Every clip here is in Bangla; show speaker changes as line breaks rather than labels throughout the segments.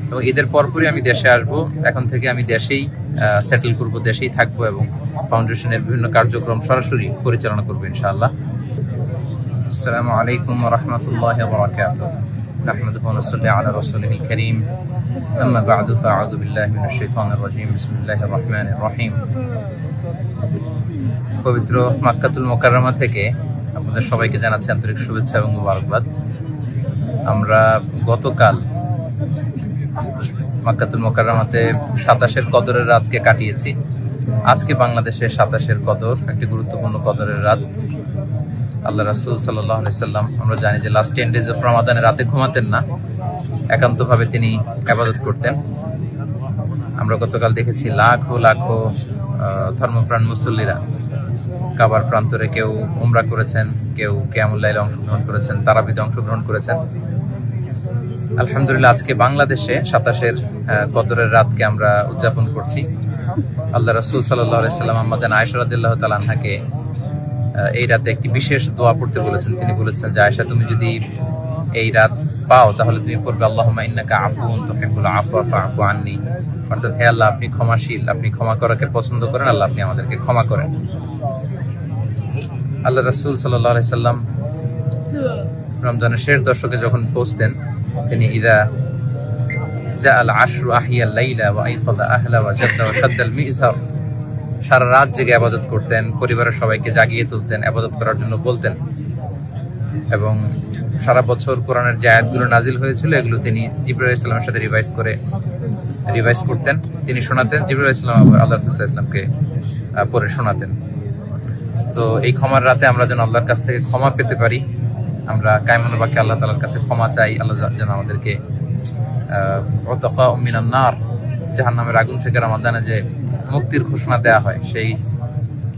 এবং ঈদের পরপরই আমি দেশে আসব। এখন থেকে আমি দেশেই সেটেল করব, দেশেই থাকবো এবং ফাউন্ডেশনের বিভিন্ন কার্যক্রম সরাসরি পরিচালনা করবো ইনশাআল্লাহ। আসসালামু আলাইকুম ওয়া রাহমাতুল্লাহি ওয়া বারাকাতুহু। নাহমাদুহু ওয়া নুসাল্লি আলা রাসূলিহিল কারীম। আম্মা বা'দু ফাআউযু বিল্লাহি মিনাশ শাইতানির রাজীম। বিসমিল্লাহির রহমানির রহিম। পবিত্র মক্কাতুল মুকাররমা থেকে আপনাদের সবাইকে জানাচ্ছি আন্তরিক শুভেচ্ছা এবং মোবারকবাদ। আমরা গতকাল মক্কাতুল মুকাররমাতে 27-এর কদরের রাতকে কাটিয়েছি। আজকে বাংলাদেশে 27-এর কদর, একটি গুরুত্বপূর্ণ কদরের রাত। আল্লাহ রাসূল সাল্লাল্লাহু আলাইহি সাল্লাম, আমরা জানি যে লাস্ট 10 ডেজ অফ রমাদানের রাতে ঘুমাতেন না, একান্তভাবে তিনি ইবাদত করতেন। আমরা গতকাল দেখেছি লাখো লাখো ধর্মপ্রাণ মুসল্লিরা কাবার প্রান্তরে কেউ উমরা করেছেন, কেউ কিয়ামুল লাইলে অংশগ্রহণ করেছেন, তারাবিতে অংশগ্রহণ করেছেন। আলহামদুলিল্লাহ, আজকে বাংলাদেশে 27-এর কদরের রাতকে আমরা উদযাপন করছি। আল্লাহ রাসূল সাল্লাল্লাহু আলাইহি সাল্লাম আম্মা জান আয়েশা রাদিয়াল্লাহু তাআলা আনহাকে এই রাতে একটি বিশেষ দোয়া পড়তে বলেছেন। তিনি বলেছেন যে, আয়েশা, তুমি যদি এই রাত পাও তাহলে তুমি পড়বে আল্লাহুম্মা ইন্নাকা আফুউন তুহিব্বুল আফওয়া ফাআফু আন্নী। অর্থাৎ, হে আল্লাহ, আপনি ক্ষমাশীল, আপনি ক্ষমা করাকে পছন্দ করেন, আল্লাহ আপনি আমাদেরকে ক্ষমা করেন। আল্লাহ রাসূল সাল্লাল্লাহু আলাইহি সাল্লাম রমজানের শেষ দশকে যখন পৌঁছতেন, তিনি ইদা জাআল আশরু আহিয়াল লাইলা ওয়া আইকাযা আহলা ওয়া জাদ্দা ওয়া শাদ্দাল মিযজার, সারা রাত জেগে ইবাদত করতেন, পরিবারের সবাইকে জাগিয়ে তুলতেন, ইবাদত করার জন্য বলতেন। এবং সারা বছর কোরআনের যে আয়াতগুলো নাজিল হয়েছিল এগুলো তিনি জিবরাইল আলাইহিস সালামের সাথে রিভাইজ করতেন, তিনি শোনাতেন। জিবরাইল আলাইহিস সালাম আল্লাহ রাসূল সাল্লাল্লাহু আলাইহি ওয়াসাল্লামকে পড়ে শোনাতেন। তো এই ক্ষমার রাতে আমরা যেন আল্লাহর কাছ থেকে ক্ষমা পেতে পারি, আমরা কায়মানুল বাক্যে আল্লাহ তাআলার কাছে ক্ষমা চাই। আল্লাহ যেন আমাদেরকে উতাকা মিনান নার, জাহান্নামের আগুন থেকে রমাদানে যে মুক্তির ঘোষণা দেয়া হয়, সেই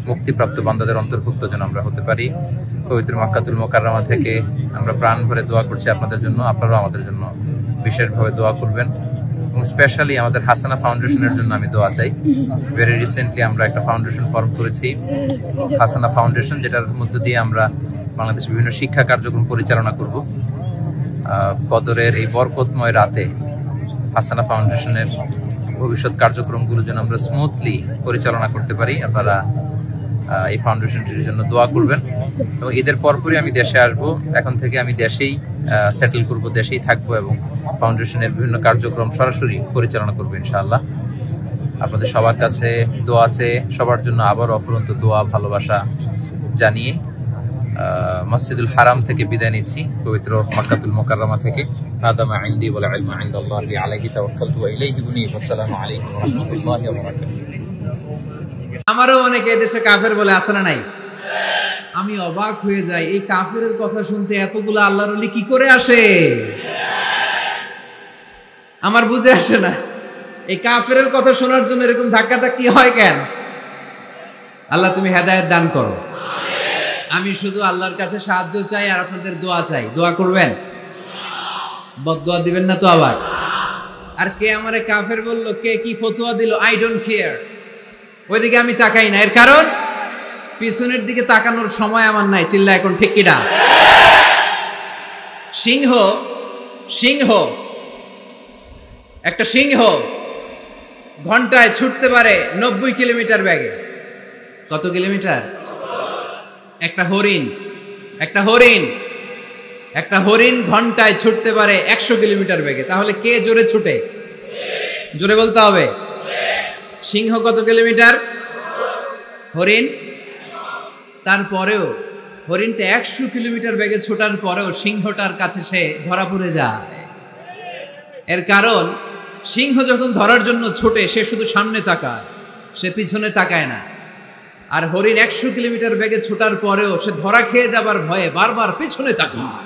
মুক্তিপ্রাপ্ত বান্দাদের অন্তর্ভুক্ত যেন আমরা হতে পারি। পবিত্র মক্কাতুল মুকাররমা থেকে আমরা প্রাণ ভরে দোয়া করছি আপনাদের জন্য। আপনারাও আমাদের জন্য বিশেষভাবে দোয়া করবেন এবং স্পেশালি আমাদের হাসানা ফাউন্ডেশনের জন্য আমি দোয়া চাই। ভেরি রিসেন্টলি আমরা একটা ফাউন্ডেশন ফর্ম করেছি, হাসানা ফাউন্ডেশন, যেটার মধ্য দিয়ে আমরা বাংলাদেশের বিভিন্ন শিক্ষা কার্যক্রম পরিচালনা করব। কদরের এই বরকতময় রাতে হাসানা ফাউন্ডেশনের ভবিষ্যৎ কার্যক্রমগুলো যেন আমরা স্মুথলি পরিচালনা করতে পারি। আপনারা এই ফাউন্ডেশনটির জন্য দোয়া করবেন। এবং ঈদের পরপরই আমি দেশে আসব। এখন থেকে আমি দেশেই সেটেল করব, দেশেই থাকবো এবং ফাউন্ডেশনের বিভিন্ন কার্যক্রম সরাসরি পরিচালনা করবো ইনশাআল্লাহ। আপনাদের সবার কাছে দোয়া আছে, সবার জন্য আবার অফুরন্ত দোয়া ভালোবাসা জানিয়ে মসজিদুল হারাম থেকে বিদায় নিচ্ছি, পবিত্র মক্কাতুল মুকাররমা থেকে। হাদা মা ইনদি ওয়াল ইলমু ইনদাল্লাহি আলাইহি তাওয়াক্কালতু ওয়া ইলাইহি উনীব। আসসালামু আলাইকুম ওয়া রাহমাতুল্লাহি ওয়া বারাকাতুহু।
আমারও অনেকে দেশে কাফের বলে, আছে না নাই? আমি অবাক হয়ে যাই, এই কাফেরের কথা শুনতে এতগুলো আল্লাহর ওলি কি করে আসে? আমার বুঝে আসে না, এই কাফেরের কথা শোনার জন্য এরকম ধাক্কাধাক্কি হয় কেন? আল্লাহ তুমি হেদায়েত দান করো। আমি শুধু আল্লাহর কাছে সাহায্য চাই আর আপনাদের দোয়া চাই। দোয়া করবেন, বদদোয়া দিবেন না তো আবার। আর কে আমারে কাফের বললো, কে কি ফতোয়া দিল, আই ডোন্ট কেয়ার, ওইদিকে আমি তাকাই না। এর কারণ, পিছনের দিকে তাকানোর সময় আমার নাই। চিল্লা এখন ঠিক কিনা? সিংহ একটা সিংহ ঘন্টায় ছুটতে পারে 90 কিলোমিটার বেগে। কত কিলোমিটার? একটা হরিণ ঘন্টায় ছুটতে পারে 100 কিলোমিটার বেগে। তাহলে কে জোরে ছুটে? জোরে বলতে হবে। সিংহ কত কিলোমিটার? হরিণ। তারপরেও হরিণটা 100 কিলোমিটার বেগে ছোটার পরেও সিংহটার কাছে সে ধরা পড়ে যায়। এর কারণ, সিংহ যখন ধরার জন্য ছোটে সে শুধু সামনে তাকায়, সে পিছনে তাকায় না। আর হরিণ 100 কিলোমিটার বেগে ছোটার পরেও সে ধরা খেয়ে যাবার ভয়ে বারবার পিছনে তাকায়।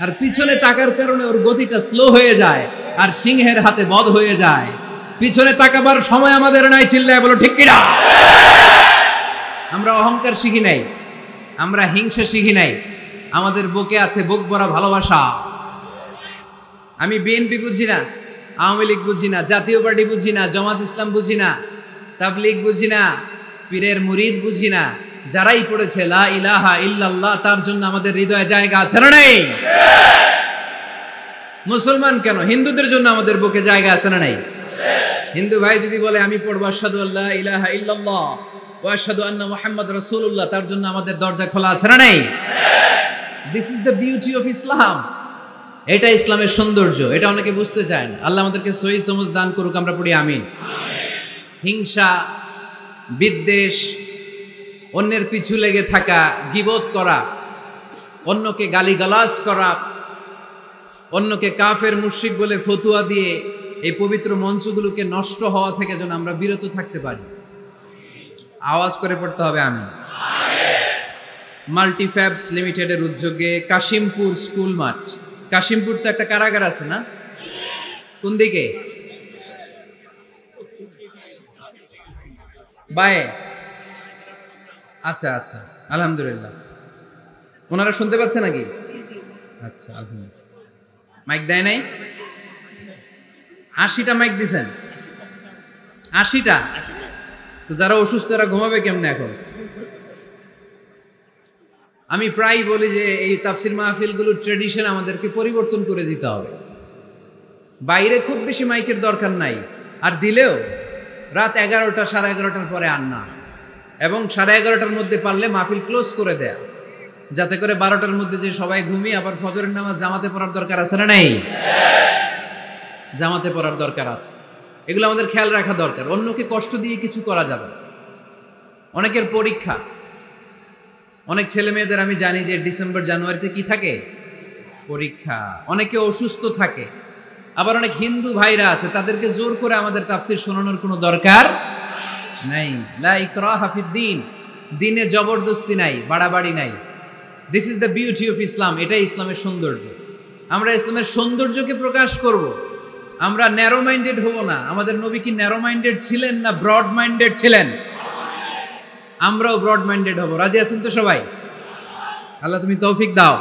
আর পিছনে তাকার কারণে ওর গতিটা স্লো হয়ে যায় আর সিংহের হাতে বধ হয়ে যায়। পিছনে তাকাবার সময় আমাদের নাই। চিল্লায় বলো ঠিক কিনা? আমরা অহংকার শিখি নাই, আমরা হিংসা শিখি নাই। আমাদের বুকে আছে বুক ভরা ভালোবাসা। আমি বিএনপি বুঝি না, আওয়ামী লীগ বুঝি না, জাতীয় পার্টি বুঝি না, জামাত ইসলাম বুঝি না, তাবলীগ বুঝি না, পীরের মুরিদ বুঝি না। যারাই পড়েছে লা ইলাহা ইল্লাল্লাহ, তার জন্য আমাদের হৃদয়ে জায়গা আছে না নেই? মুসলমান কেন, হিন্দুদের জন্য আমাদের বুকে জায়গা আছে না নাই? হিন্দু ভাই যদি বলে আমি পড়বো আশহাদু আল্লা ইলাহা ইল্লাল্লাহ ওয়া আশহাদু আন্না মুহাম্মাদ রাসূলুল্লাহ, তার জন্য আমাদের দরজা খোলা আছে না নাই? This is the beauty of Islam. এটা ইসলামের সৌন্দর্য, এটা অনেকে বুঝতে চায় না। আল্লাহ আমাদেরকে সহি সমঝ দান করুক, আমরা পড়ি আমিন। হিংসা, বিদ্বেষ, অন্যের পিছু লেগে থাকা, গীবত করা, অন্যকে গালিগালাজ করা, অন্যকে কাফের মুশরিক বলে ফতুয়া দিয়ে এই পবিত্র মঞ্চগুলোকে নষ্ট হওয়া থেকে যেন আমরা বিরত থাকতে পারি। আওয়াজ করে পড়তে হবে আমিন। মাল্টিফ্যাবস লিমিটেডের উদ্যোগে কাশিমপুর স্কুল মাঠ, কাশিমপুর তো একটা কারাগার আছে না? কোন দিকে? বায়ে? আচ্ছা আচ্ছা, আলহামদুলিল্লাহ। ওনারা শুনতে পাচ্ছে নাকি? আচ্ছা, আলহামদুলিল্লাহ। মাইক দেয় নাই? 80টা মাইক দিছেন? 80টা? তো যারা অসুস্থ তারা ঘুমাবে কেমনে এখন? আমি প্রায় বলি যে এই তাফসির মাহফিলগুলোর ট্রেডিশন আমাদেরকে পরিবর্তন করে দিতে হবে। বাইরে খুব বেশি মাইকের দরকার নাই, আর দিলেও রাত 11টা 11:30টার পরে আর না, এবং 11:30টার মধ্যে পারলে মাহফিল ক্লোজ করে দেয়া, যাতে করে 12টার মধ্যে যে সবাই ঘুমিয়ে আবার ফজরের নামাজ জামাতে পড়ার দরকার আছে না নাই? জামাতে পড়ার দরকার আছে। এগুলো আমাদের খেয়াল রাখা দরকার। অন্যকে কষ্ট দিয়ে কিছু করা যাবে। অনেকের পরীক্ষা, অনেক ছেলে মেয়েদের আমি জানি যে ডিসেম্বর জানুয়ারিতে কি থাকে? পরীক্ষা। অনেকে অসুস্থ থাকে। আবার অনেক হিন্দু ভাইরা আছে, তাদেরকে জোর করে আমাদের তাফসির শোনানোর কোনো দরকার নাই। লা ইকরাহা ফিদ্দীন, দ্বীনে জবরদস্তি নাই, বাড়াবাড়ি নাই। This is the beauty of Islam. এটাই ইসলামের সৌন্দর্য। আমরা ইসলামের সৌন্দর্যকে প্রকাশ করব। আমরা ন্যারো মাইন্ডেড হব না। আমাদের নবী কি ন্যারো মাইন্ডেড ছিলেন না ব্রড মাইন্ডেড ছিলেন? আমরাও ব্রড মাইন্ডেড হব। রাজি আছেন তো সবাই? আল্লাহ তুমি তৌফিক দাও।